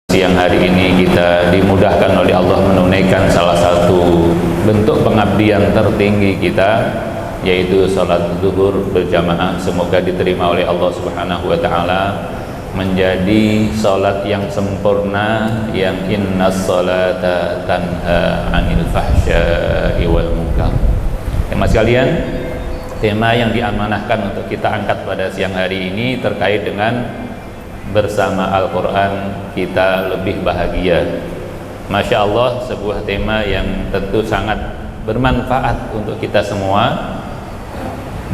Siang hari ini kita dimudahkan oleh Allah menunaikan salah satu bentuk pengabdian tertinggi kita, yaitu salat zuhur berjamaah. Semoga diterima oleh Allah Subhanahu wa taala menjadi salat yang sempurna, yang innas salata tanha 'anil fahsya'i wal munkar. Teman sekalian, tema yang diamanahkan untuk kita angkat pada siang hari ini terkait dengan bersama Al-Quran kita lebih bahagia. Masya Allah, sebuah tema yang tentu sangat bermanfaat untuk kita semua,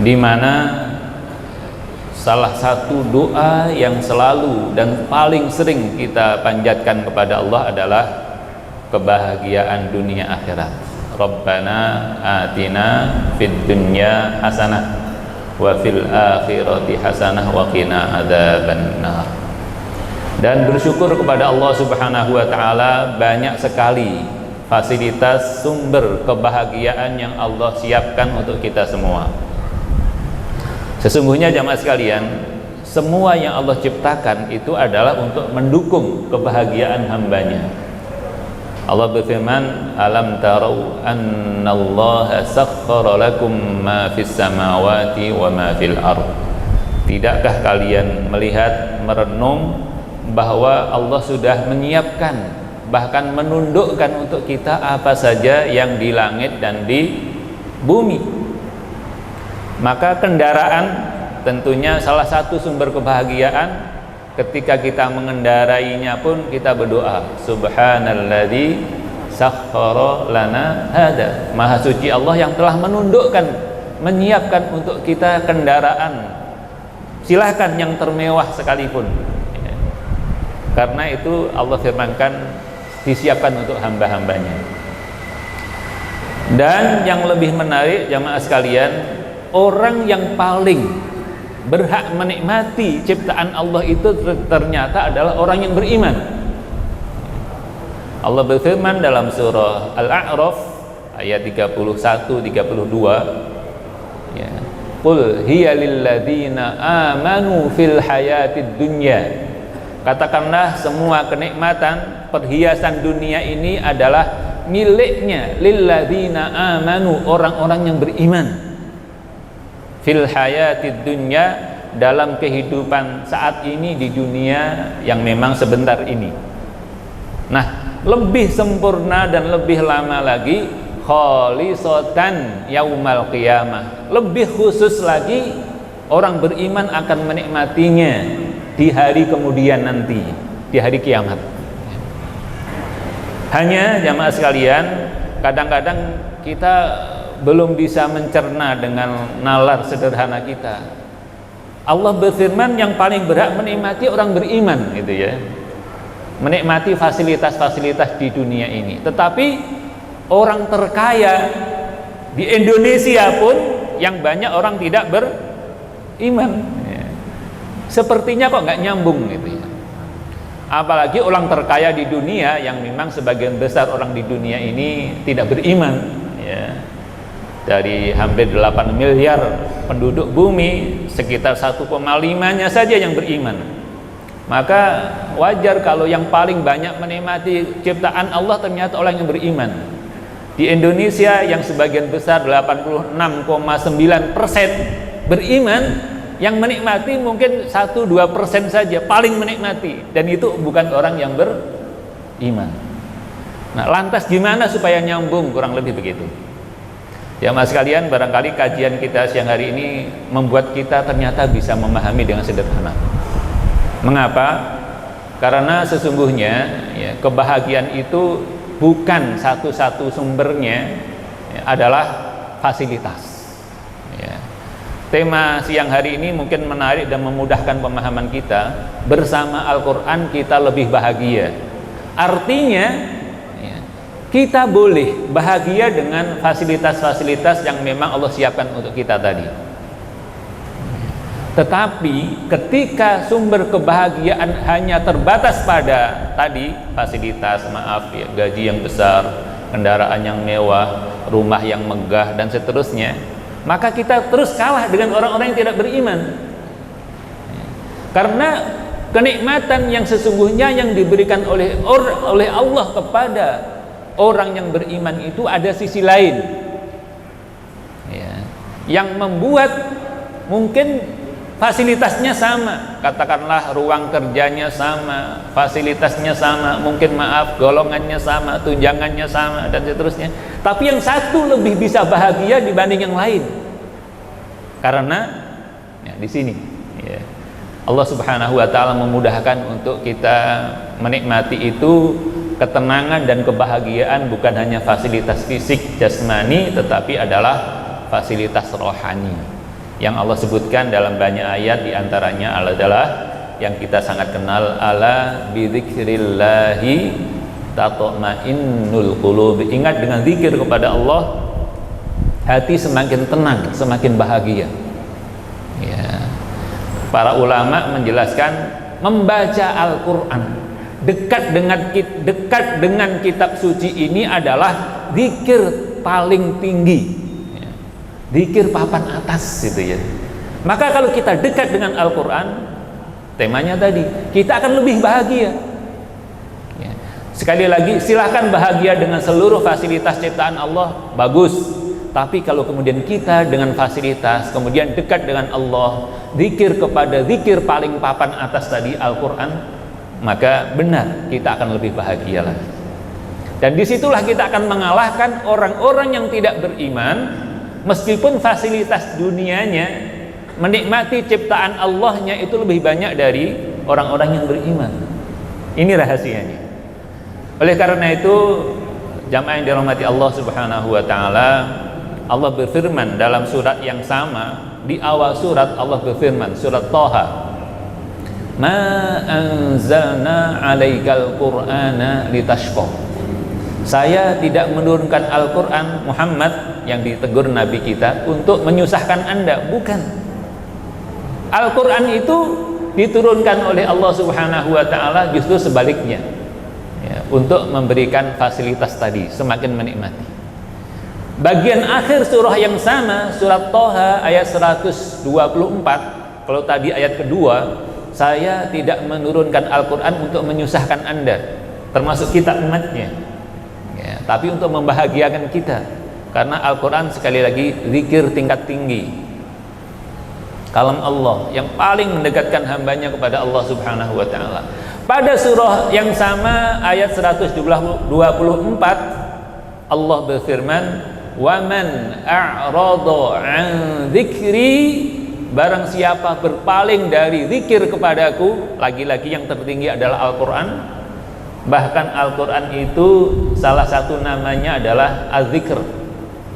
di mana salah satu doa yang selalu dan paling sering kita panjatkan kepada Allah adalah kebahagiaan dunia akhirat. Rabbana atina fid dunya hasanah wa fil akhirati hasanah wa qina adzabannar. Dan bersyukur kepada Allah Subhanahu wa taala, banyak sekali fasilitas sumber kebahagiaan yang Allah siapkan untuk kita semua. Sesungguhnya jamaah sekalian, semua yang Allah ciptakan itu adalah untuk mendukung kebahagiaan hambanya. Allah berfirman, alam tarau annallaha sakhkhara lakum ma fis samawati wa ma fil ardh. Tidakkah kalian melihat, merenung bahwa Allah sudah menyiapkan, bahkan menundukkan untuk kita apa saja yang di langit dan di bumi. Maka kendaraan tentunya salah satu sumber kebahagiaan. Ketika kita mengendarainya pun kita berdoa, subhanalladzi sakhkhara lana hada. Maha suci Allah yang telah menundukkan, menyiapkan untuk kita kendaraan, silahkan yang termewah sekalipun. Karena itu Allah firmankan disiapkan untuk hamba-hambanya. Dan yang lebih menarik jamaah sekalian, orang yang paling berhak menikmati ciptaan Allah itu ternyata adalah orang yang beriman. Allah berfirman dalam surah Al-A'raf ayat 31-32, ya, qul hiya lilladzina amanu fil hayatid dunya. Katakanlah semua kenikmatan, perhiasan dunia ini adalah miliknya lilladzina amanu, orang-orang yang beriman, fil hayatid dunya, dalam kehidupan saat ini di dunia yang memang sebentar ini. Nah, lebih sempurna dan lebih lama lagi, khalisatan yaumal qiyamah, lebih khusus lagi orang beriman akan menikmatinya di hari kemudian nanti, di hari kiamat. Hanya jamaah sekalian, kadang-kadang kita belum bisa mencerna dengan nalar sederhana kita. Allah berfirman yang paling berhak menikmati orang beriman, gitu ya, menikmati fasilitas-fasilitas di dunia ini. Tetapi orang terkaya di Indonesia pun yang banyak orang tidak beriman. Sepertinya kok nggak nyambung, gitu ya. Apalagi orang terkaya di dunia yang memang sebagian besar orang di dunia ini tidak beriman, ya. Dari hampir 8 miliar penduduk bumi, sekitar 1,5-nya saja yang beriman. Maka wajar kalau yang paling banyak menikmati ciptaan Allah ternyata orang yang beriman. Di Indonesia yang sebagian besar 86,9% beriman, yang menikmati mungkin 1-2% saja paling menikmati, dan itu bukan orang yang beriman. Nah, lantas gimana supaya nyambung? Kurang lebih begitu. Ya mas sekalian, barangkali kajian kita siang hari ini membuat kita ternyata bisa memahami dengan sederhana. Mengapa? Karena sesungguhnya ya, kebahagiaan itu bukan satu-satu sumbernya ya, adalah fasilitas. Tema siang hari ini mungkin menarik dan memudahkan pemahaman kita. Bersama Al-Quran kita lebih bahagia. Artinya ya, kita boleh bahagia dengan fasilitas-fasilitas yang memang Allah siapkan untuk kita tadi. Tetapi ketika sumber kebahagiaan hanya terbatas pada tadi fasilitas, maaf ya, gaji yang besar, kendaraan yang mewah, rumah yang megah dan seterusnya, maka kita terus kalah dengan orang-orang yang tidak beriman. Karena kenikmatan yang sesungguhnya yang diberikan oleh Allah kepada orang yang beriman itu ada sisi lain, ya, yang membuat mungkin fasilitasnya sama, katakanlah ruang kerjanya sama, fasilitasnya sama, mungkin golongannya sama, tunjangannya sama, dan seterusnya. Tapi yang satu lebih bisa bahagia dibanding yang lain, karena ya, di sini ya, Allah Subhanahu wa Ta'ala memudahkan untuk kita menikmati itu ketenangan dan kebahagiaan, bukan hanya fasilitas fisik jasmani, tetapi adalah fasilitas rohani yang Allah sebutkan dalam banyak ayat. Diantaranya adalah yang kita sangat kenal, ala bidzikrillahi tatma'innul qulub. Ingat, dengan zikir kepada Allah hati semakin tenang, semakin bahagia, ya. Para ulama menjelaskan membaca Al-Quran dekat dengan kitab suci ini adalah zikir paling tinggi, ya. Zikir papan atas gitu ya. Maka kalau kita dekat dengan Al-Quran, temanya tadi, kita akan lebih bahagia, ya. Sekali lagi, silahkan bahagia dengan seluruh fasilitas ciptaan Allah, bagus. Tapi kalau kemudian kita dengan fasilitas, kemudian dekat dengan Allah, zikir kepada zikir paling papan atas tadi, Al-Quran, maka benar kita akan lebih bahagia lagi. Dan disitulah kita akan mengalahkan orang-orang yang tidak beriman, meskipun fasilitas dunianya, menikmati ciptaan Allahnya itu lebih banyak dari orang-orang yang beriman. Ini rahasianya. Oleh karena itu, jamaah yang dirahmati Allah Subhanahu wa Ta'ala, Allah berfirman dalam surat yang sama, di awal surat Allah berfirman, surat Thaha, ma anzalna 'alaikal qur'ana litashqa. Saya tidak menurunkan Al-Quran Muhammad, yang ditegur Nabi kita, untuk menyusahkan Anda, bukan. Al-Quran itu diturunkan oleh Allah Subhanahu wa Ta'ala justru sebaliknya, ya, untuk memberikan fasilitas tadi, semakin menikmati. Bagian akhir surah yang sama, surat Thaha ayat 124, kalau tadi ayat kedua, saya tidak menurunkan Al-Quran untuk menyusahkan Anda, termasuk kita umatnya, ya, tapi untuk membahagiakan kita. Karena Al-Quran sekali lagi zikir tingkat tinggi, kalam Allah yang paling mendekatkan hambanya kepada Allah Subhanahu wa Ta'ala. Pada surah yang sama ayat 124, Allah berfirman, waman a'rada an dzikri, barang siapa berpaling dari zikir kepadaku, lagi-lagi yang tertinggi adalah Al-Quran. Bahkan Al-Quran itu salah satu namanya adalah Az-Zikr,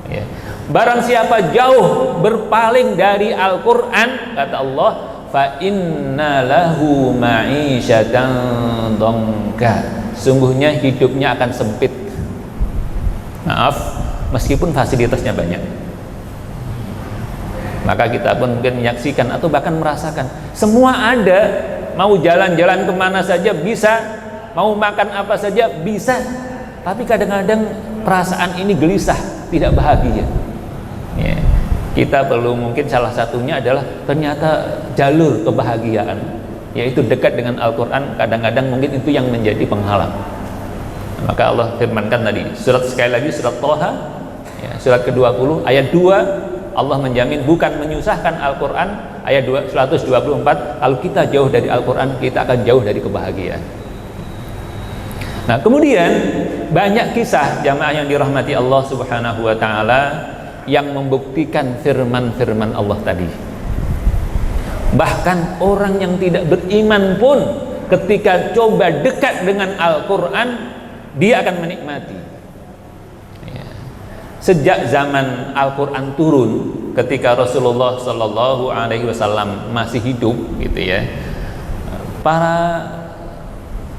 ya. Barang siapa jauh berpaling dari Al-Quran, kata Allah, fa inna lahu ma'isyatan dhanka, sungguhnya hidupnya akan sempit. Maaf, meskipun fasilitasnya banyak. Maka kita pun mungkin menyaksikan atau bahkan merasakan semua ada, mau jalan-jalan kemana saja bisa, mau makan apa saja bisa, tapi kadang-kadang perasaan ini gelisah, tidak bahagia, ya. Kita perlu, mungkin salah satunya adalah ternyata jalur kebahagiaan, yaitu dekat dengan Al-Quran, kadang-kadang mungkin itu yang menjadi penghalang. Maka Allah firmankan tadi, sekali lagi surat Thaha, ya, surat ke-20 ayat 2, Allah menjamin bukan menyusahkan Al-Quran. Ayat 124, kalau kita jauh dari Al-Quran, kita akan jauh dari kebahagiaan. Nah, kemudian banyak kisah jamaah yang dirahmati Allah Subhanahu wa Ta'ala yang membuktikan firman-firman Allah tadi. Bahkan orang yang tidak beriman pun ketika coba dekat dengan Al-Quran, dia akan menikmati. Sejak zaman Al-Quran turun, ketika Rasulullah Shallallahu Alaihi Wasallam masih hidup, gitu ya, para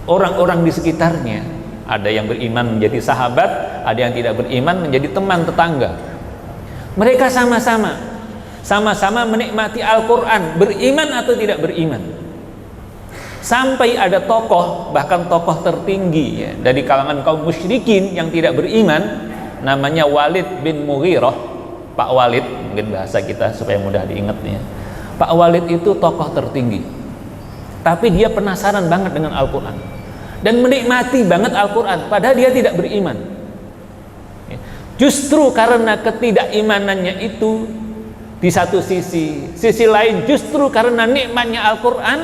orang-orang di sekitarnya, ada yang beriman menjadi sahabat, ada yang tidak beriman menjadi teman tetangga. Mereka sama-sama menikmati Al-Quran, beriman atau tidak beriman. Sampai ada tokoh, bahkan tokoh tertinggi, ya, dari kalangan kaum musyrikin yang tidak beriman, namanya Walid bin Mughirah. Pak Walid, mungkin bahasa kita supaya mudah diingatnya. Pak Walid itu tokoh tertinggi, tapi dia penasaran banget dengan Al-Quran dan menikmati banget Al-Quran, padahal dia tidak beriman. Justru karena ketidakimanannya itu di satu sisi lain justru karena nikmatnya Al-Quran,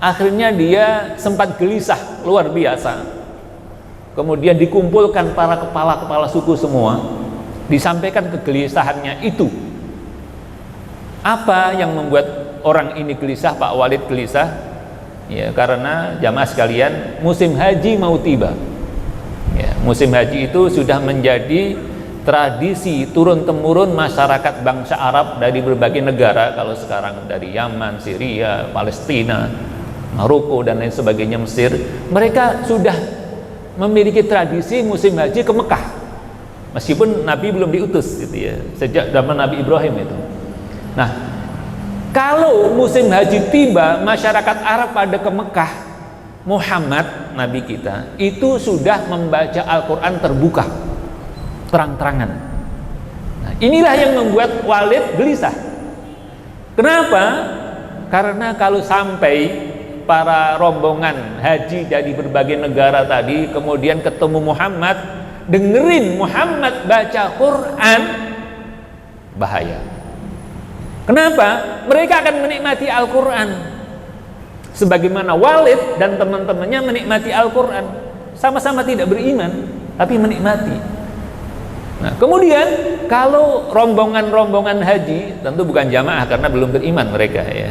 akhirnya dia sempat gelisah luar biasa. Kemudian dikumpulkan para kepala-kepala suku semua, disampaikan kegelisahannya itu. Apa yang membuat orang ini gelisah, Pak Walid gelisah? Ya, karena jamaah sekalian, musim haji mau tiba. Ya, musim haji itu sudah menjadi tradisi turun-temurun masyarakat bangsa Arab dari berbagai negara. Kalau sekarang dari Yaman, Syria, Palestina, Maroko dan lain sebagainya, Mesir, mereka sudah memiliki tradisi musim haji ke Mekah. Meskipun Nabi belum diutus gitu ya, sejak zaman Nabi Ibrahim itu. Nah, kalau musim haji tiba, masyarakat Arab pada ke Mekah, Muhammad Nabi kita itu sudah membaca Al-Quran terbuka, terang-terangan. Nah, inilah yang membuat Walid gelisah. Kenapa? Karena kalau sampai para rombongan haji dari berbagai negara tadi kemudian ketemu Muhammad, dengerin Muhammad baca Quran, bahaya. Kenapa? Mereka akan menikmati Al-Quran sebagaimana Walid dan teman-temannya menikmati Al-Quran. Sama-sama tidak beriman, tapi menikmati. Nah, kemudian kalau rombongan-rombongan haji, tentu bukan jamaah karena belum beriman mereka ya.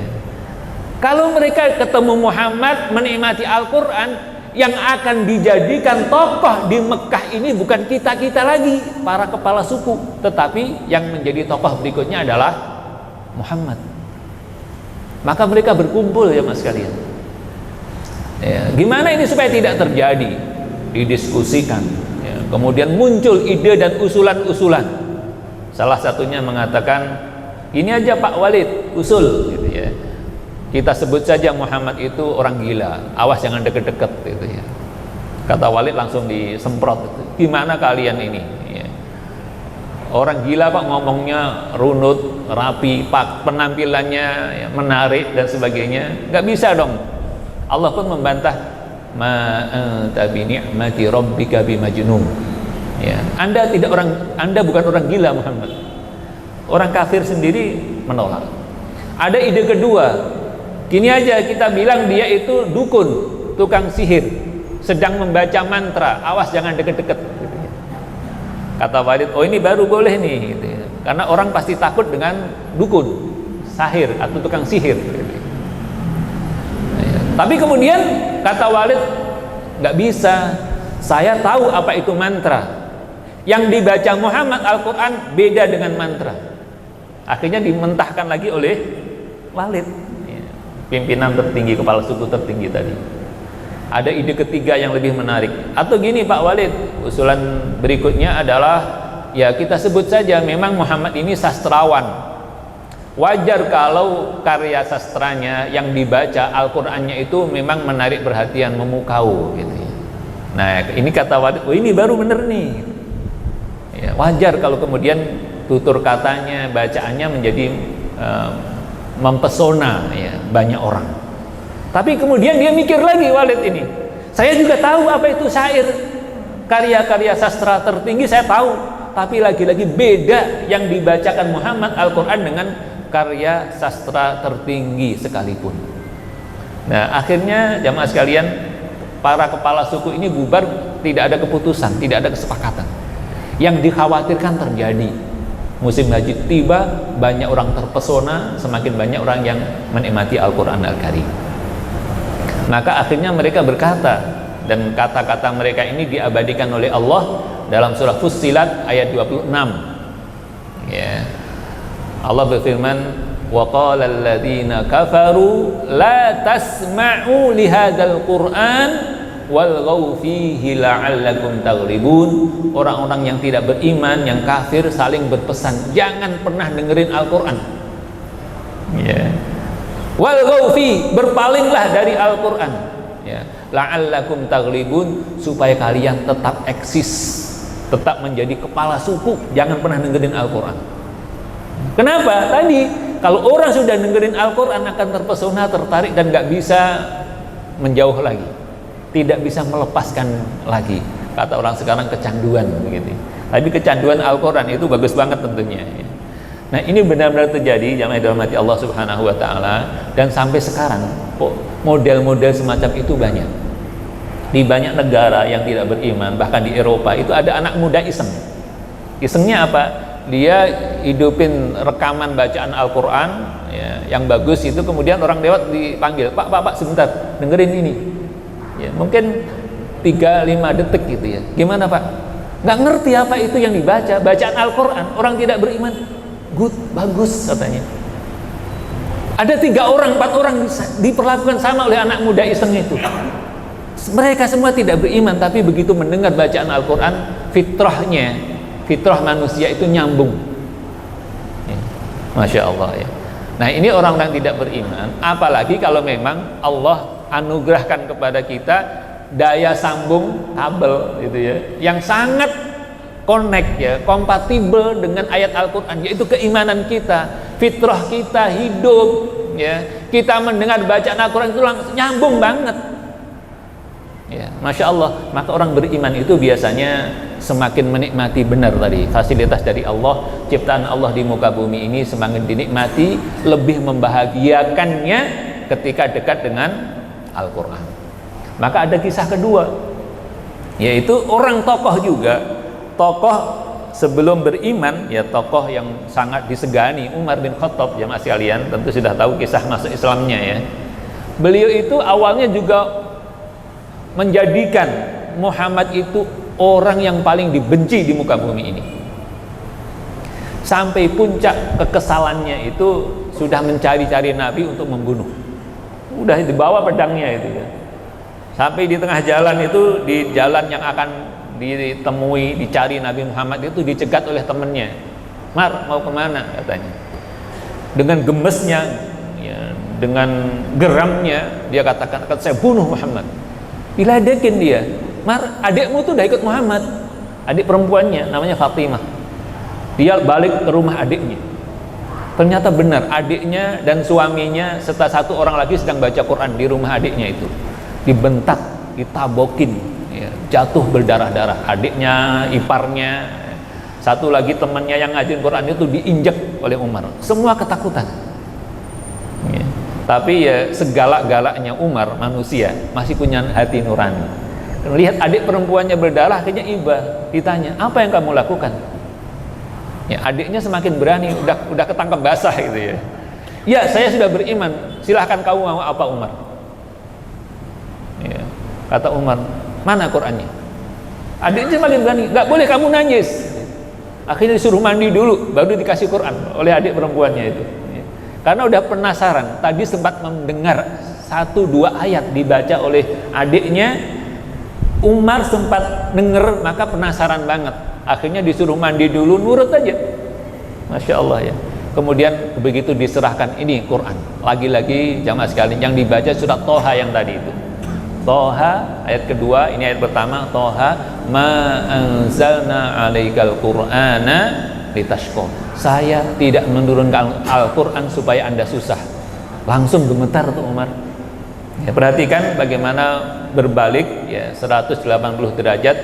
Kalau mereka ketemu Muhammad menikmati Al-Quran, yang akan dijadikan tokoh di Mekah ini bukan kita-kita lagi, para kepala suku, tetapi yang menjadi tokoh berikutnya adalah Muhammad. Maka mereka berkumpul ya mas sekalian. Ya, gimana ini supaya tidak terjadi? Didiskusikan. Ya, kemudian muncul ide dan usulan-usulan. Salah satunya mengatakan, ini aja Pak Walid usul, gitu ya. Kita sebut saja Muhammad itu orang gila. Awas jangan deket-deket, gitu ya. Kata Walid langsung disemprot. Gitu. Gimana kalian ini? Ya. Orang gila Pak, ngomongnya runut, rapi, Pak, penampilannya ya, menarik dan sebagainya. Nggak bisa dong. Allah pun membantah, ma anta bi ni'mati rabbika bimajnun. Ya, Anda bukan orang gila Muhammad. Orang kafir sendiri menolak. Ada ide kedua. Gini aja, kita bilang dia itu dukun, tukang sihir, sedang membaca mantra. Awas jangan deket-deket. Kata Walid, oh ini baru boleh nih, gitu ya. Karena orang pasti takut dengan dukun, sahir atau tukang sihir. Gitu. Tapi kemudian kata Walid, nggak bisa. Saya tahu apa itu mantra. Yang dibaca Muhammad Al-Quran beda dengan mantra. Akhirnya dimentahkan lagi oleh Walid, ya, pimpinan tertinggi, kepala suku tertinggi tadi. Ada ide ketiga yang lebih menarik. Atau gini Pak Walid, usulan berikutnya adalah, ya kita sebut saja memang Muhammad ini sastrawan. Wajar kalau karya sastranya yang dibaca Al-Qur'annya itu memang menarik perhatian, memukau gitu ya. Nah, ini kata Walid, oh ini baru bener nih. Ya, wajar kalau kemudian tutur katanya, bacaannya menjadi mempesona ya, banyak orang. Tapi kemudian dia mikir lagi Walid ini, saya juga tahu apa itu syair, karya-karya sastra tertinggi saya tahu, tapi lagi-lagi beda yang dibacakan Muhammad Al-Quran dengan karya sastra tertinggi sekalipun. Nah akhirnya jamaah sekalian, para kepala suku ini bubar, tidak ada keputusan, tidak ada kesepakatan. Yang dikhawatirkan terjadi, musim haji tiba, banyak orang terpesona, semakin banyak orang yang menikmati Al-Quran Al-Karim. Maka akhirnya mereka berkata, dan kata-kata mereka ini diabadikan oleh Allah dalam surah Fussilat ayat 26 ya. Allah berfirman, wa qala alladziina kafaru la tasma'u li hadzal qur'an walghaw fihi la'allakum taghlibun. Orang-orang yang tidak beriman, yang kafir, saling berpesan, jangan pernah dengerin Al-Quran ya. Walghaw fi, berpalinglah dari Al-Quran ya. La'allakum taghlibun, supaya kalian tetap eksis, tetap menjadi kepala suku, jangan pernah dengerin Al-Quran. Kenapa? Tadi kalau orang sudah dengerin Al-Quran akan terpesona, tertarik, dan nggak bisa menjauh lagi, tidak bisa melepaskan lagi. Kata orang sekarang kecanduan begitu. Tapi kecanduan Al-Quran itu bagus banget tentunya. Nah, ini benar-benar terjadi jamaah yang dirahmati Allah Subhanahu wa taala, dan sampai sekarang model-model semacam itu banyak. Di banyak negara yang tidak beriman, bahkan di Eropa itu ada anak muda iseng. Isengnya apa? Dia hidupin rekaman bacaan Al-Quran ya, yang bagus itu, kemudian orang lewat dipanggil, Pak, sebentar, dengerin ini ya, mungkin 3-5 detik gitu ya. Gimana Pak? Nggak ngerti apa itu yang dibaca, bacaan Al-Quran, orang tidak beriman. Good, bagus katanya. Ada 3 orang, 4 orang diperlakukan sama oleh anak muda iseng itu. Mereka semua tidak beriman, tapi begitu mendengar bacaan Al-Quran, fitrah manusia itu nyambung ya. Masya Allah ya. Nah, ini orang-orang tidak beriman, apalagi kalau memang Allah anugerahkan kepada kita daya sambung kabel gitu ya, yang sangat connect ya, kompatibel dengan ayat Al-Quran, yaitu keimanan kita, fitrah kita hidup ya, kita mendengar bacaan Al-Quran itu langsung nyambung banget ya, Masya Allah. Maka orang beriman itu biasanya semakin menikmati benar tadi fasilitas dari Allah, ciptaan Allah di muka bumi ini semakin dinikmati, lebih membahagiakannya ketika dekat dengan Al-Quran. Maka ada kisah kedua, yaitu orang tokoh juga, tokoh sebelum beriman ya, tokoh yang sangat disegani, Umar bin Khattab. Jamaah sekalian tentu sudah tahu kisah masuk Islamnya ya. Beliau itu awalnya juga menjadikan Muhammad itu orang yang paling dibenci di muka bumi ini, sampai puncak kekesalannya itu sudah mencari-cari Nabi untuk membunuh. Udah dibawa pedangnya itu ya, sampai di tengah jalan itu, di jalan yang akan ditemui, dicari Nabi Muhammad itu, dicegat oleh temannya. Mar, mau kemana katanya. Dengan gemesnya ya, dengan geramnya dia katakan, saya bunuh Muhammad. Diledekin dia, Mar, adikmu tuh udah ikut Muhammad, adik perempuannya namanya Fatimah. Dia balik ke rumah adiknya, ternyata benar adiknya dan suaminya serta 1 orang lagi sedang baca Quran di rumah adiknya itu. Dibentak, ditabokin ya, jatuh berdarah-darah. Adiknya, iparnya, 1 lagi temannya yang ngajiin Quran itu diinjek oleh Umar. Semua ketakutan ya. Tapi ya segalak-galaknya Umar, manusia masih punya hati nurani. Lihat adik perempuannya berdarah, akhirnya iba. Ditanya, apa yang kamu lakukan? Ya, adiknya semakin berani, udah ketangkep basah gitu ya. Ya, saya sudah beriman, silahkan kamu mau apa Umar ya. Kata Umar, mana Qurannya? Adiknya semakin berani, nggak boleh kamu najis. Akhirnya disuruh mandi dulu, baru dikasih Quran oleh adik perempuannya itu ya. Karena udah penasaran, tadi sempat mendengar 1-2 ayat dibaca oleh adiknya, Umar sempat denger, maka penasaran banget. Akhirnya disuruh mandi dulu, nurut aja. Masya Allah ya. Kemudian begitu diserahkan ini Quran, lagi-lagi jamaah sekalian yang dibaca surat Toha yang tadi itu. Toha ayat kedua, ini ayat pertama, Toha ma anzalna alaikal qur'ana litashqa. Saya tidak menurunkan Al-Quran supaya Anda susah. Langsung gemetar tuh Umar ya. Perhatikan bagaimana berbalik ya, 180 derajat.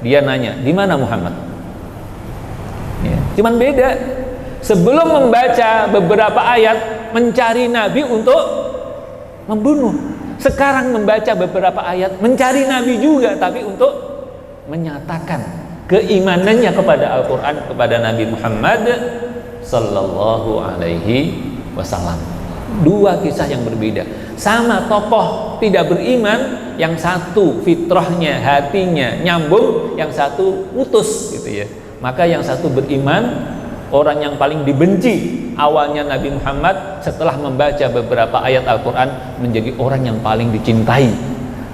Dia nanya, di mana Muhammad ya. Cuman beda, sebelum membaca beberapa ayat mencari Nabi untuk membunuh, sekarang membaca beberapa ayat mencari Nabi juga, tapi untuk menyatakan keimanannya kepada Al-Quran, kepada Nabi Muhammad Sallallahu Alaihi Wasallam. 2 kisah yang berbeda, sama tokoh tidak beriman, yang satu fitrahnya, hatinya nyambung, yang satu putus gitu ya. Maka yang satu beriman, orang yang paling dibenci awalnya Nabi Muhammad, setelah membaca beberapa ayat Al-Quran menjadi orang yang paling dicintai.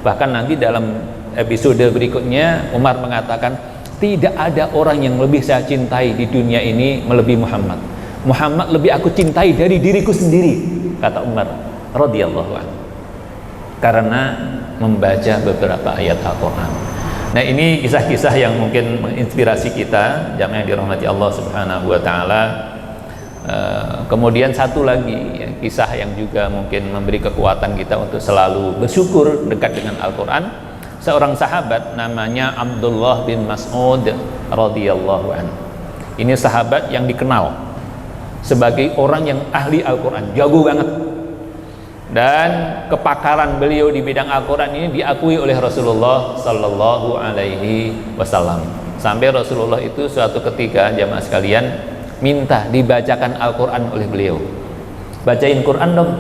Bahkan nanti dalam episode berikutnya Umar mengatakan, tidak ada orang yang lebih saya cintai di dunia ini melebihi Muhammad. Muhammad lebih aku cintai dari diriku sendiri, kata Umar radhiyallahu anhu, karena membaca beberapa ayat Al-Quran. Nah, ini kisah-kisah yang mungkin menginspirasi kita, jamaah yang dirahmati Allah Subhanahu wa taala. Kemudian satu lagi ya, kisah yang juga mungkin memberi kekuatan kita untuk selalu bersyukur dekat dengan Al-Quran. Seorang sahabat namanya Abdullah bin Mas'ud radhiyallahu anhu. Ini sahabat yang dikenal sebagai orang yang ahli Al-Quran, jago banget. Dan kepakaran beliau di bidang Al-Quran ini diakui oleh Rasulullah Sallallahu Alaihi Wasallam. Sampai Rasulullah itu suatu ketika, jamaah sekalian, minta dibacakan Al-Quran oleh beliau. Bacain Quran dong.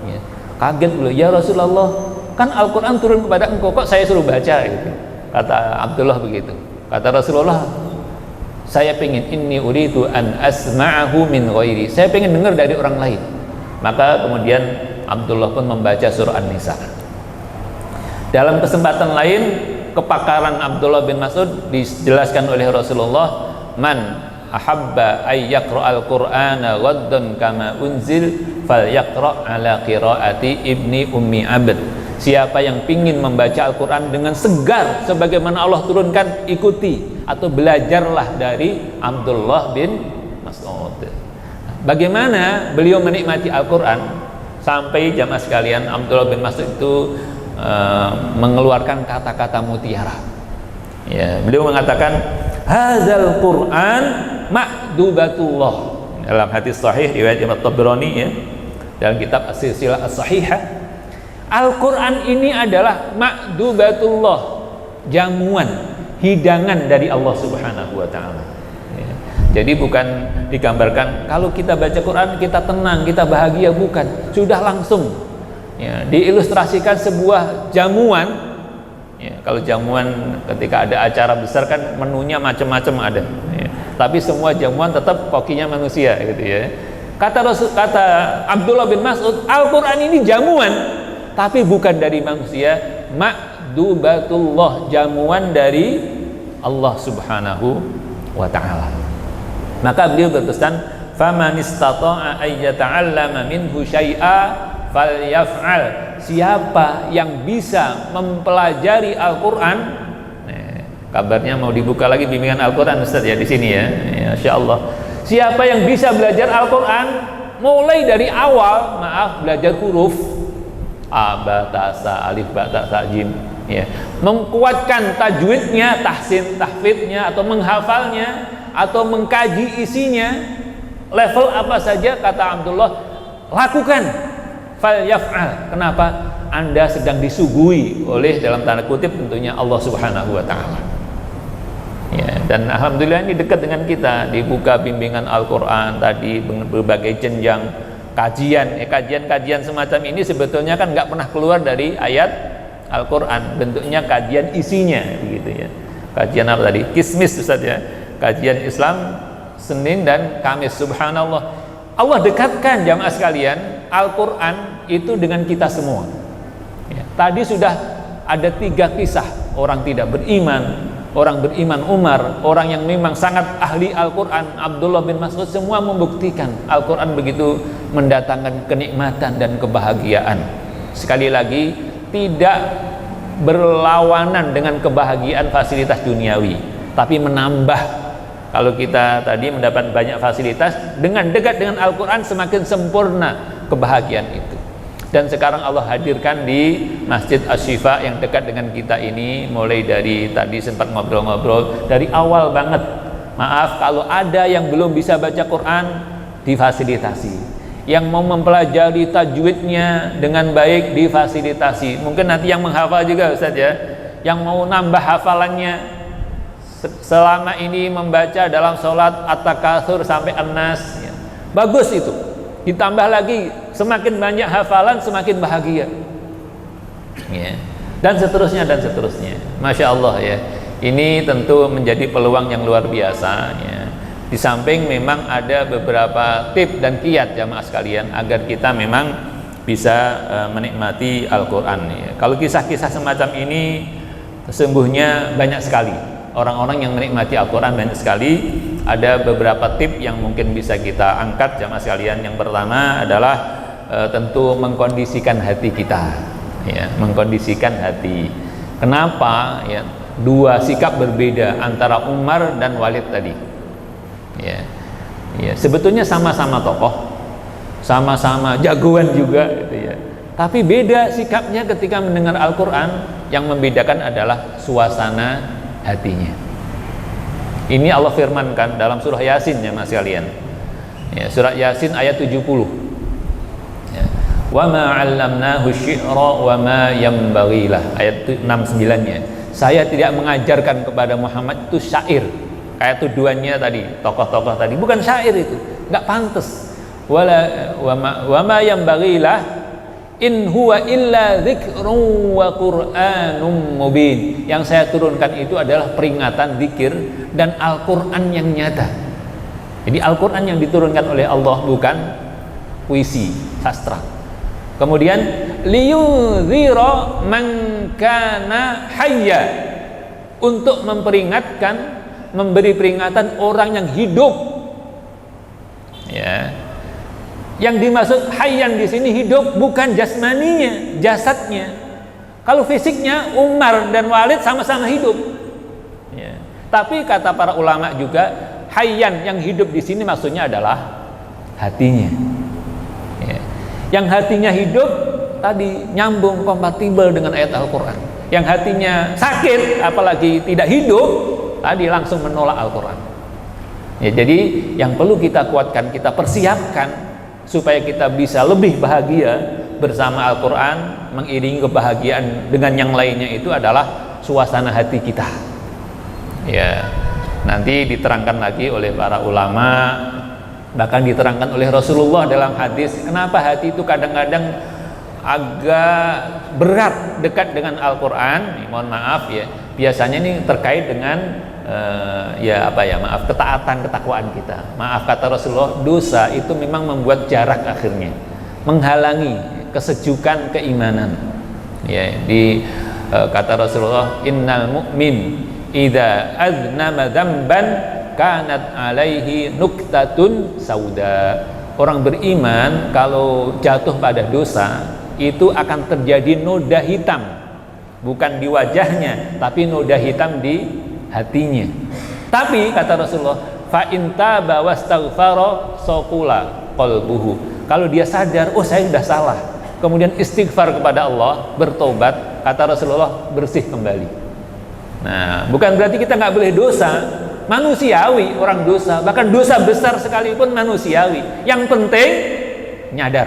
Ya. Kaget beliau, ya Rasulullah, kan Al-Quran turun kepada engkau, kok saya suruh baca gitu. Kata Abdullah begitu. Kata Rasulullah, saya pengen, inni uridu an asma'ahu min ghairi, saya pengen dengar dari orang lain. Maka kemudian Abdullah pun membaca surah An-Nisa. Dalam kesempatan lain, kepakaran Abdullah bin Mas'ud dijelaskan oleh Rasulullah, man ahabba ay yaqra'al qur'ana ghaddan kama unzil falyaqra' ala qiraati ibni ummi abd. Siapa yang pingin membaca Al-Quran dengan segar sebagaimana Allah turunkan, ikuti atau belajarlah dari Abdullah bin Mas'ud. Bagaimana beliau menikmati Al-Quran sampai jamaah sekalian, Abdullah bin Mas'ud itu mengeluarkan kata-kata mutiara. Ya, beliau mengatakan, hadzal Quran ma'dubatullah. Dalam hadis sahih riwayat Imam Tabrani ya, dalam kitab As-Silsilah As-Sahihah, Al-Quran ini adalah ma'dubatullah, jamuan, hidangan dari Allah Subhanahu wa ta'ala. Ya. Jadi bukan digambarkan kalau kita baca Quran kita tenang, kita bahagia, bukan. Sudah langsung ya, diilustrasikan sebuah jamuan. Ya, kalau jamuan ketika ada acara besar kan menunya macam-macam ada. Ya. Tapi semua jamuan tetap kokinya manusia gitu ya. Kata Abdullah bin Mas'ud, Al-Quran ini jamuan, tapi bukan dari manusia, ma'dubatullah, jamuan dari Allah Subhanahu wa ta'ala. Maka beliau berpesan, faman istata'a ay yata'allama minhu syai'a falyaf'al. Siapa yang bisa mempelajari Al-Quran, kabarnya mau dibuka lagi bimbingan Al-Quran Ustaz ya di sini ya, insyaallah. Siapa yang bisa belajar Al-Quran mulai dari awal, belajar huruf a, ba, ta, sa, alif, ba, ta, sa, jim ya, menguatkan tajwidnya, tahsin, tahfidnya, atau menghafalnya, atau mengkaji isinya, level apa saja, kata Abdullah, lakukan. Fal yaf'al. Kenapa? Anda sedang disuguhi oleh, dalam tanda kutip tentunya, Allah Subhanahu wa ta'ala ya. Dan alhamdulillah ini dekat dengan kita, dibuka bimbingan Al-Quran tadi, berbagai jenjang kajian. Kajian-kajian semacam ini sebetulnya kan nggak pernah keluar dari ayat Al-Quran, bentuknya kajian isinya begitu ya. Kajian apa tadi? Kismis Ustaz ya, kajian Islam Senin dan Kamis. Subhanallah, Allah dekatkan jamaah sekalian Al-Quran itu dengan kita semua ya. Tadi sudah ada 3 kisah orang tidak beriman, orang beriman Umar, orang yang memang sangat ahli Al-Quran Abdullah bin Mas'ud, semua membuktikan Al-Quran begitu mendatangkan kenikmatan dan kebahagiaan. Sekali lagi, tidak berlawanan dengan kebahagiaan fasilitas duniawi, tapi menambah. Kalau kita tadi mendapat banyak fasilitas, dengan dekat dengan Al-Quran semakin sempurna kebahagiaan itu. Dan sekarang Allah hadirkan di Masjid Asy-Syifa yang dekat dengan kita ini, mulai dari tadi sempat ngobrol-ngobrol dari awal banget. Maaf kalau ada yang belum bisa baca Quran, difasilitasi. Yang mau mempelajari tajwidnya dengan baik, difasilitasi. Mungkin nanti yang menghafal juga Ustaz ya, yang mau nambah hafalannya, selama ini membaca dalam sholat At-Takatsur sampai An-Nas ya, bagus itu. Ditambah lagi, semakin banyak hafalan semakin bahagia ya. Dan seterusnya dan seterusnya. Masya Allah ya, ini tentu menjadi peluang yang luar biasa ya. Di samping memang ada beberapa tip dan kiat jamaah sekalian agar kita memang bisa menikmati Al-Quran ya. Kalau kisah-kisah semacam ini sesungguhnya banyak sekali orang-orang yang menikmati Al-Quran, banyak sekali. Ada beberapa tip yang mungkin bisa kita angkat jamaah sekalian. Yang pertama adalah tentu mengkondisikan hati kita ya, mengkondisikan hati. Kenapa ya, 2 sikap berbeda antara Umar dan Walid tadi ya. Ya, sebetulnya sama-sama tokoh, sama-sama jagoan juga gitu ya. Tapi beda sikapnya ketika mendengar Al-Quran. Yang membedakan adalah suasana hatinya. Ini Allah firmankan dalam surah Yasin ya mas kalian. Ya, surah Yasin ayat 70. Ya. Wa ma 'allamnahu syi'ra wa ma yanbaghi lah, ayat 69-nya. Saya tidak mengajarkan kepada Muhammad itu syair. Kayak tuduhannya tadi, tokoh-tokoh tadi, bukan syair itu, enggak pantas. Wa ma yanbaghi lah in huwa illa dzikrun wa qur'anum mubin. Yang saya turunkan itu adalah peringatan, zikir, dan Al-Quran yang nyata. Jadi Al-Quran yang diturunkan oleh Allah, bukan puisi, sastra. Kemudian liyunzira man kana hayya, untuk memperingatkan, memberi peringatan orang yang hidup. Ya. Yang dimaksud hayyan di sini hidup bukan jasmaninya, jasadnya. Kalau fisiknya Umar dan Walid sama-sama hidup. Ya. Tapi kata para ulama juga hayyan yang hidup di sini maksudnya adalah hatinya. Ya. Yang hatinya hidup tadi nyambung, kompatibel dengan ayat Al-Quran. Yang hatinya sakit, apalagi tidak hidup, tadi langsung menolak Al-Quran. Ya, jadi yang perlu kita kuatkan, kita persiapkan supaya kita bisa lebih bahagia bersama Al-Quran, mengiringi kebahagiaan dengan yang lainnya itu adalah suasana hati kita. Ya, nanti diterangkan lagi oleh para ulama, bahkan diterangkan oleh Rasulullah dalam hadis, kenapa hati itu kadang-kadang agak berat dekat dengan Al-Quran. Mohon maaf ya, biasanya ini terkait dengan ketaatan, ketakwaan kita. Maaf kata Rasulullah, dosa itu memang membuat jarak akhirnya, menghalangi kesejukan keimanan. Ya, kata Rasulullah, innal mu'min idza aznama dzamban kanat alaihi nuktatun sauda. Orang beriman kalau jatuh pada dosa itu akan terjadi noda hitam, bukan di wajahnya, tapi noda hitam di hatinya. Tapi kata Rasulullah, fa in taba wastaghfara saqula qalbuhu. Kalau dia sadar, oh saya sudah salah, kemudian istighfar kepada Allah, bertobat, kata Rasulullah, bersih kembali. Nah, bukan berarti kita nggak boleh dosa. Manusiawi orang dosa, bahkan dosa besar sekalipun manusiawi. Yang penting nyadar,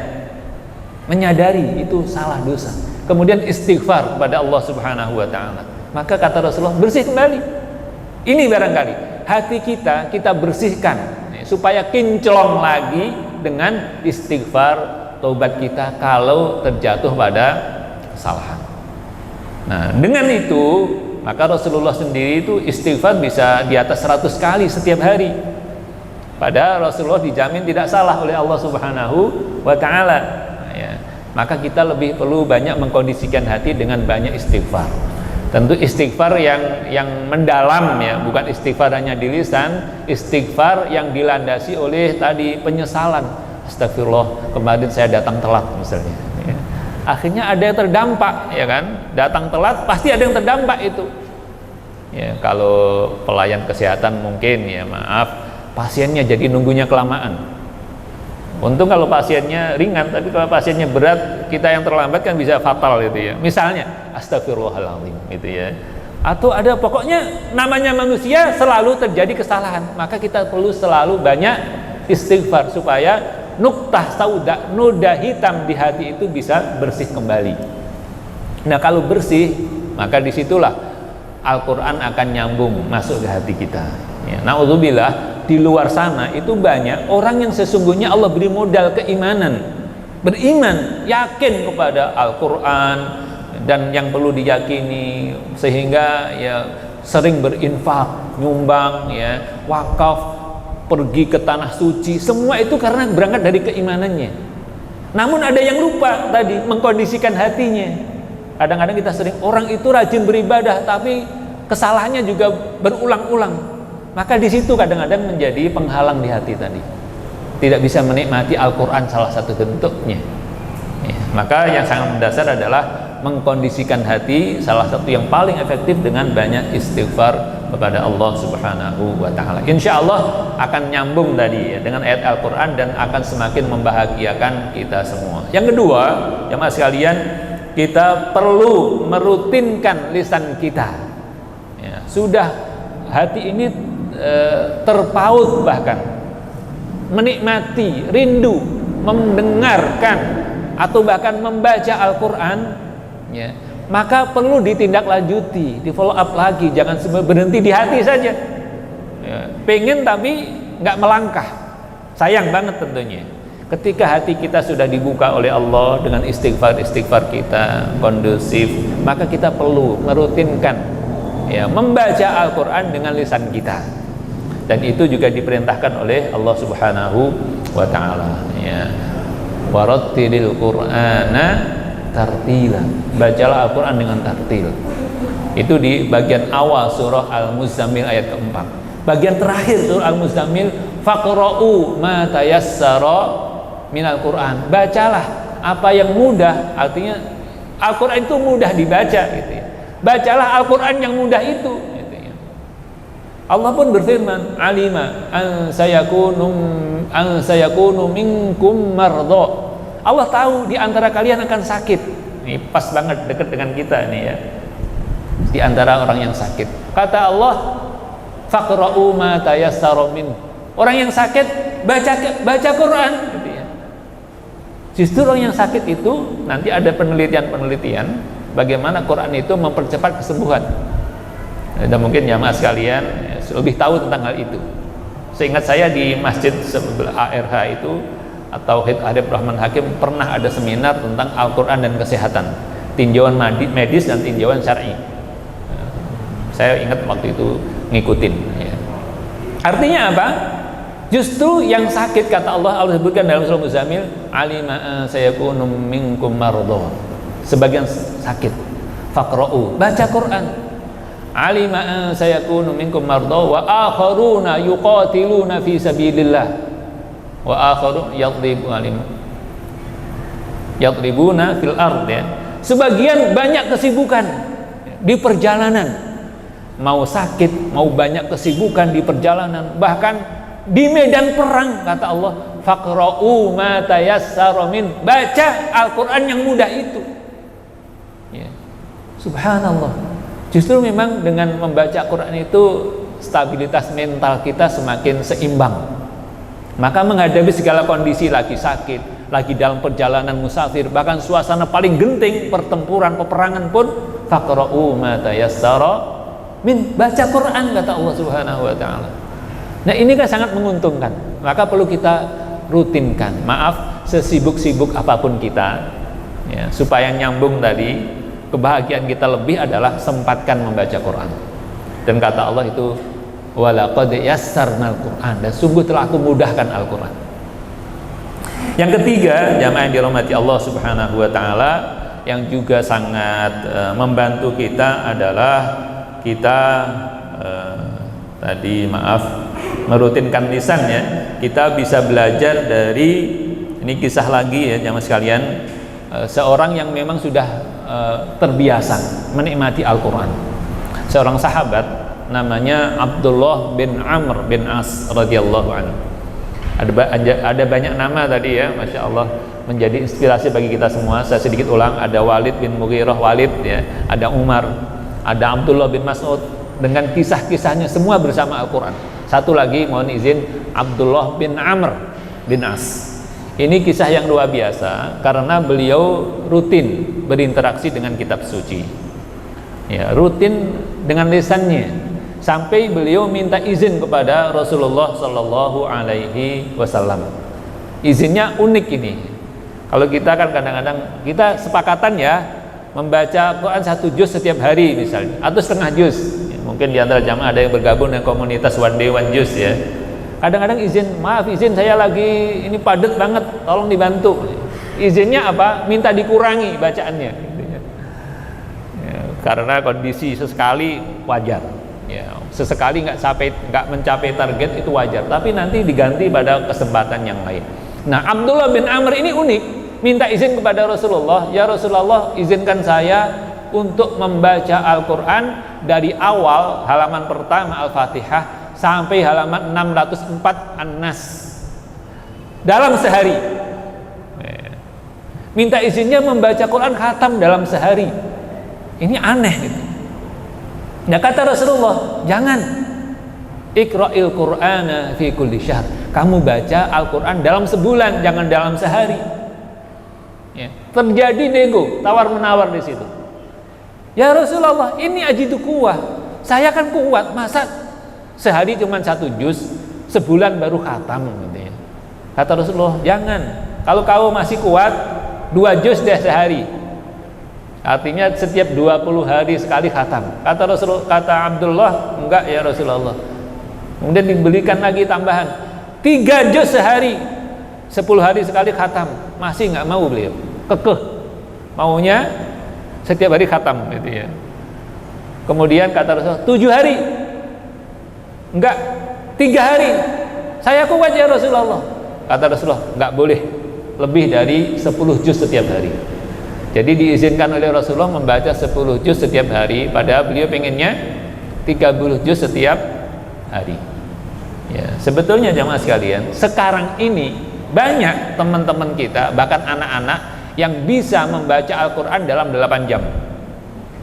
menyadari itu salah dosa, kemudian istighfar kepada Allah Subhanahu wa taala. Maka kata Rasulullah, bersih kembali. Ini barangkali hati kita bersihkan supaya kinclong lagi dengan istighfar, taubat kita kalau terjatuh pada kesalahan. Nah, dengan itu maka Rasulullah sendiri itu istighfar bisa di atas 100 kali setiap hari. Padahal Rasulullah dijamin tidak salah oleh Allah Subhanahu wa taala. Nah, ya. Maka kita lebih perlu banyak mengkondisikan hati dengan banyak istighfar. Tentu istighfar yang mendalam ya, bukan istighfar hanya di lisan, istighfar yang dilandasi oleh tadi penyesalan. Astagfirullah, kemarin saya datang telat misalnya. Ya. Akhirnya ada yang terdampak, ya kan? Datang telat pasti ada yang terdampak itu. Ya, kalau pelayan kesehatan mungkin ya maaf, pasiennya jadi nunggunya kelamaan. Untung kalau pasiennya ringan, tapi kalau pasiennya berat, kita yang terlambat kan bisa fatal gitu ya. Misalnya, astagfirullahaladzim gitu ya. Atau ada, pokoknya namanya manusia selalu terjadi kesalahan. Maka kita perlu selalu banyak istighfar supaya nuktah sauda, noda hitam di hati itu bisa bersih kembali. Nah, kalau bersih, maka disitulah Al-Quran akan nyambung masuk ke hati kita. Ya, na'udzubillah. Di luar sana itu banyak orang yang sesungguhnya Allah beri modal keimanan, beriman, yakin kepada Al-Quran dan yang perlu diyakini, sehingga ya sering berinfak, nyumbang, ya wakaf, pergi ke tanah suci, semua itu karena berangkat dari keimanannya. Namun ada yang lupa tadi mengkondisikan hatinya. Kadang-kadang kita sering, orang itu rajin beribadah tapi kesalahannya juga berulang-ulang. Maka di situ kadang-kadang menjadi penghalang di hati tadi. Tidak bisa menikmati Al-Quran salah satu bentuknya. Ya, maka yang sangat mendasar adalah mengkondisikan hati, salah satu yang paling efektif dengan banyak istighfar, kepada Allah Subhanahu wa taala. Insyaallah akan nyambung tadi ya dengan ayat Al-Qur'an dan akan semakin membahagiakan kita semua. Yang kedua, jemaah sekalian, kita perlu merutinkan lisan kita. Ya, sudah hati ini terpaut bahkan menikmati, rindu mendengarkan atau bahkan membaca Al-Qur'an, ya, maka perlu ditindaklanjuti, di follow up lagi, jangan berhenti di hati saja. Ya, pengen tapi nggak melangkah, sayang banget tentunya. Ketika hati kita sudah dibuka oleh Allah dengan istighfar kita kondusif, maka kita perlu merutinkan ya membaca Al-Qur'an dengan lisan kita. Dan itu juga diperintahkan oleh Allah Subhanahu wa taala ya. Warattilil Qur'ana tartila. Bacalah Al-Qur'an dengan tartil. Itu di bagian awal surah Al-Muzammil ayat keempat. Bagian terakhir surah Al-Muzammil, faqra'u ma tayassara minal Qur'an. Bacalah apa yang mudah, artinya Al-Qur'an itu mudah dibaca gitu ya. Bacalah Al-Qur'an yang mudah itu gitu ya. Allah pun berfirman, alima an sayakunu minkum mardha. Allah tahu di antara kalian akan sakit. Ini pas banget dekat dengan kita nih ya. Di antara orang yang sakit. Kata Allah, faqra'u ma tayassara min. Orang yang sakit baca Quran gitu ya. Justru orang yang sakit itu nanti ada penelitian bagaimana Quran itu mempercepat kesembuhan. Dan mungkin jamaah sekalian ya, lebih tahu tentang hal itu. Seingat saya di masjid sebelah ARH itu atau Habib Rahman Hakim pernah ada seminar tentang Al-Quran dan kesehatan, tinjauan medis dan tinjauan syar'i. Saya ingat waktu itu ngikutin ya. Artinya apa? Justru yang sakit, kata Allah sebutkan dalam surah Muzammil, alima sayakunu minkum mardha. Sebagian sakit, faqra'u, baca Quran. Alima sayakunu minkum mardha wa akharuna yuqatiluna fi sabilillah wa akharu yadribuna fil ard ya. Sebagian banyak kesibukan di perjalanan, mau sakit, mau banyak kesibukan di perjalanan, bahkan di medan perang, kata Allah, faqra'u ma tayassara min. Baca Al-Qur'an yang mudah itu. Ya. Subhanallah. Justru memang dengan membaca Quran itu stabilitas mental kita semakin seimbang. Maka menghadapi segala kondisi, lagi sakit, lagi dalam perjalanan musafir, bahkan suasana paling genting, pertempuran, peperangan pun, faqra'u ma tayassara min. Baca Quran, kata Allah Subhanahu wa taala. Nah, ini kan sangat menguntungkan. Maka perlu kita rutinkan. Maaf, sesibuk-sibuk apapun kita ya, supaya nyambung tadi, kebahagiaan kita lebih adalah sempatkan membaca Quran. Dan kata Allah itu, walaqad yassarnal Qur'an, dan sungguh telah aku mudahkan Al-Quran. Yang ketiga, jamaah yang dirahmati Allah Subhanahu wa taala, yang juga sangat membantu kita adalah kita merutinkan lisan ya. Kita bisa belajar dari, ini kisah lagi ya jamaah sekalian, seorang yang memang sudah terbiasa menikmati Al-Quran. Seorang sahabat namanya Abdullah bin Amr bin As radhiyallahu anhu. Ada banyak nama tadi ya, masya Allah, menjadi inspirasi bagi kita semua. Saya sedikit ulang, ada Walid bin Mughirah Walid ya, ada Umar, ada Abdullah bin Mas'ud dengan kisah-kisahnya semua bersama Al-Quran. Satu lagi, mohon izin, Abdullah bin Amr bin As. Ini kisah yang luar biasa karena beliau rutin berinteraksi dengan kitab suci ya, rutin dengan lisannya, sampai beliau minta izin kepada Rasulullah Sallallahu Alaihi Wasallam. Izinnya unik ini. Kalau kita kan kadang-kadang kita sepakatan ya membaca Quran 1 juz setiap hari misalnya, atau setengah juz ya, mungkin di antara jamaah ada yang bergabung dengan komunitas one day one juz ya. Kadang-kadang izin, maaf izin saya lagi ini padat banget, tolong dibantu. Izinnya apa? Minta dikurangi bacaannya ya, karena kondisi sesekali wajar ya, sesekali nggak mencapai target itu wajar, tapi nanti diganti pada kesempatan yang lain. Nah, Abdullah bin Amr ini unik, minta izin kepada Rasulullah, ya Rasulullah izinkan saya untuk membaca Al-Quran dari awal halaman pertama Al-Fatihah sampai halaman 604 An-Nas dalam sehari. Minta izinnya membaca Quran khatam dalam sehari. Ini aneh gitu. Nah, kata Rasulullah, jangan. Iqra'il Qur'ana fi kulli syahr. Kamu baca Al-Quran dalam sebulan, jangan dalam sehari. Ya. Terjadi nego, tawar-menawar di situ. Ya Rasulullah, ini ajidu kuwah. Saya kan kuat, masa sehari cuma 1 juz, sebulan baru khatam gitu ya. Kata Rasulullah, jangan. Kalau kamu masih kuat, 2 juz deh sehari. Artinya setiap 20 hari sekali khatam. Kata Abdullah, enggak ya Rasulullah. Kemudian dibelikan lagi tambahan 3 juz sehari, 10 hari sekali khatam. Masih enggak mau beliau, kekeh maunya setiap hari khatam gitu ya. Kemudian kata Rasulullah, 7 hari, enggak, 3 hari, saya kuat ya Rasulullah. Kata Rasulullah, enggak boleh lebih dari 10 juz setiap hari. Jadi diizinkan oleh Rasulullah membaca 10 juz setiap hari, padahal beliau pengennya 30 juz setiap hari. Ya, sebetulnya jamaah sekalian, sekarang ini banyak teman-teman kita, bahkan anak-anak yang bisa membaca Al-Quran dalam 8 jam.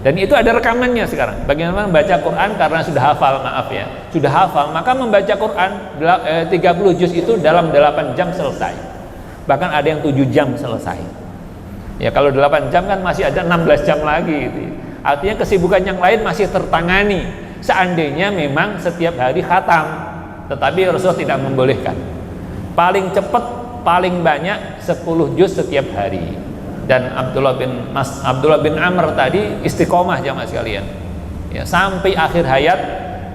Dan itu ada rekamannya sekarang. Bagaimana membaca Quran karena sudah hafal, maaf ya, sudah hafal, maka membaca Quran 30 juz itu dalam 8 jam selesai. Bahkan ada yang 7 jam selesai. Ya, kalau 8 jam kan masih ada 16 jam lagi gitu. Artinya kesibukan yang lain masih tertangani. Seandainya memang setiap hari khatam, tetapi Rasulullah tidak membolehkan. Paling cepat, paling banyak 10 juz setiap hari. Dan Abdullah bin Amr tadi istiqomah jamaah sekalian. Ya, sampai akhir hayat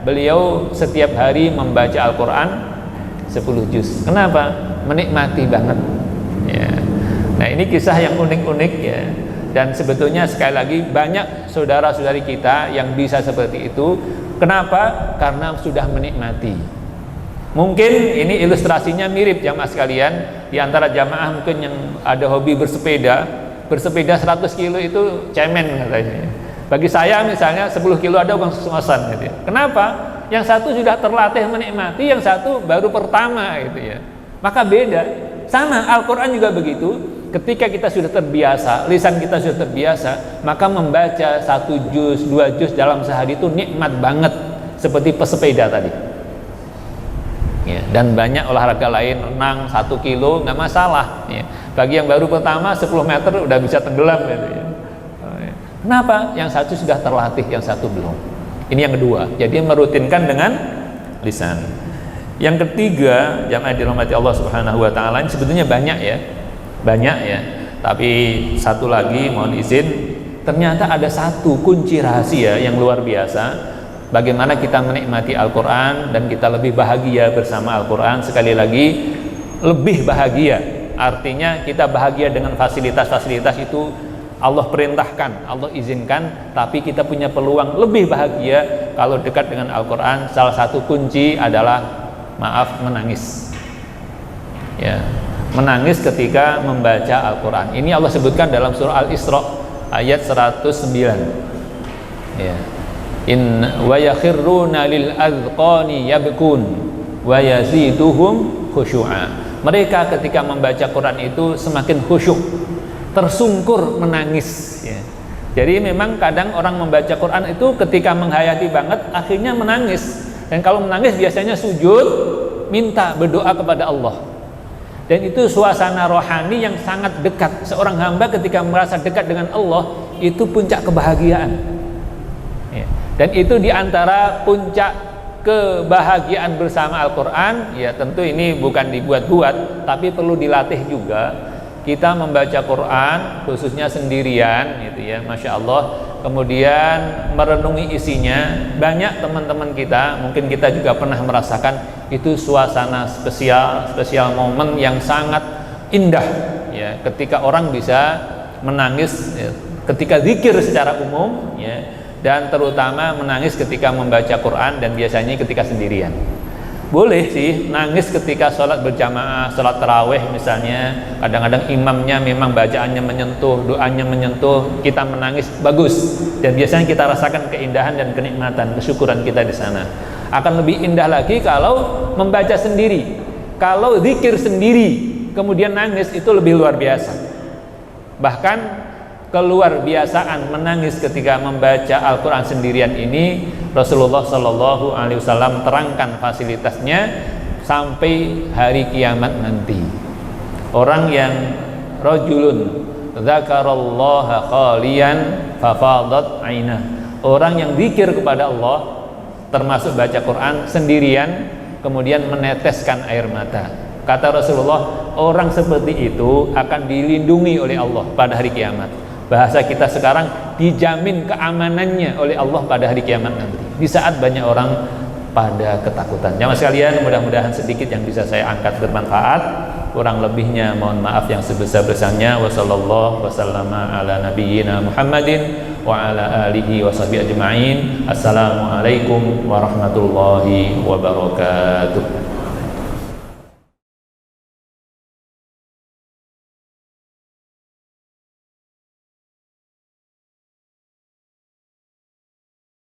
beliau setiap hari membaca Al-Quran 10 juz. Kenapa? Menikmati banget. Ya. Nah, ini kisah yang unik-unik ya. Dan sebetulnya sekali lagi banyak saudara-saudari kita yang bisa seperti itu. Kenapa? Karena sudah menikmati. Mungkin ini ilustrasinya mirip jamaah sekalian. Di antara jamaah mungkin yang ada hobi bersepeda 100 kilo itu cemen katanya. Bagi saya misalnya 10 kilo ada ngos-ngosan gitu ya. Kenapa? Yang satu sudah terlatih menikmati, yang satu baru pertama gitu ya. Maka beda. Sama Al-Quran juga begitu. Ketika kita sudah terbiasa, lisan kita sudah terbiasa, maka membaca 1 juz, 2 juz dalam sehari itu nikmat banget, seperti pesepeda tadi ya. Dan banyak olahraga lain, renang 1 kilo nggak masalah ya. Bagi yang baru pertama 10 meter udah bisa tenggelam gitu ya. Kenapa? Yang satu sudah terlatih, yang satu belum. Ini yang kedua. Jadi merutinkan dengan lisan. Yang ketiga, jamaah dirahmati Allah Subhanahu wa taala, ini sebetulnya banyak ya. Tapi satu lagi mohon izin, ternyata ada satu kunci rahasia yang luar biasa bagaimana kita menikmati Al-Quran dan kita lebih bahagia bersama Al-Quran. Sekali lagi, lebih bahagia artinya kita bahagia dengan fasilitas-fasilitas itu Allah perintahkan, Allah izinkan, tapi kita punya peluang lebih bahagia kalau dekat dengan Al-Quran. Salah satu kunci adalah menangis ya, menangis ketika membaca Al-Quran. Ini Allah sebutkan dalam surah Al-Isra ayat 109 ya. Wa yakhirruna lil azqani yabkun wa yaziduhum khusyu'a. Mereka ketika membaca Quran itu semakin khusyuk, tersungkur menangis ya. Jadi memang kadang orang membaca Quran itu ketika menghayati banget akhirnya menangis. Dan kalau menangis biasanya sujud, minta berdoa kepada Allah. Dan itu suasana rohani yang sangat dekat. Seorang hamba ketika merasa dekat dengan Allah, itu puncak kebahagiaan ya. Dan itu diantara puncak kebahagiaan bersama Al-Quran ya. Tentu ini bukan dibuat-buat, tapi perlu dilatih juga. Kita membaca Quran khususnya sendirian gitu ya, Masya Allah, kemudian merenungi isinya. Banyak teman-teman kita, mungkin kita juga pernah merasakan itu suasana spesial momen yang sangat indah ya, ketika orang bisa menangis ya, ketika zikir secara umum ya, dan terutama menangis ketika membaca Quran, dan biasanya ketika sendirian. Boleh sih nangis ketika sholat berjamaah, sholat taraweh misalnya. Kadang-kadang imamnya memang bacaannya menyentuh, doanya menyentuh, kita menangis, bagus. Dan biasanya kita rasakan keindahan dan kenikmatan, kesyukuran kita di sana. Akan lebih indah lagi kalau membaca sendiri. Kalau zikir sendiri kemudian nangis, itu lebih luar biasa. Bahkan keluar biasaan menangis ketika membaca Al-Quran sendirian ini, Rasulullah Shallallahu Alaihi Wasallam terangkan fasilitasnya sampai hari kiamat nanti. Orang yang rajulun dzakarallaha khalian fafadat ainah, orang yang zikir kepada Allah termasuk baca Quran sendirian kemudian meneteskan air mata. Kata Rasulullah, orang seperti itu akan dilindungi oleh Allah pada hari kiamat. Bahasa kita sekarang, dijamin keamanannya oleh Allah pada hari kiamat nanti, di saat banyak orang pada ketakutan. Jamaah sekalian, mudah-mudahan sedikit yang bisa saya angkat bermanfaat. Kurang lebihnya mohon maaf yang sebesar-besarnya. Wassallallahu wasallama ala nabiyyina Muhammadin wa ala alihi wa sahbihi ajma'in. Assalamualaikum warahmatullahi wabarakatuh.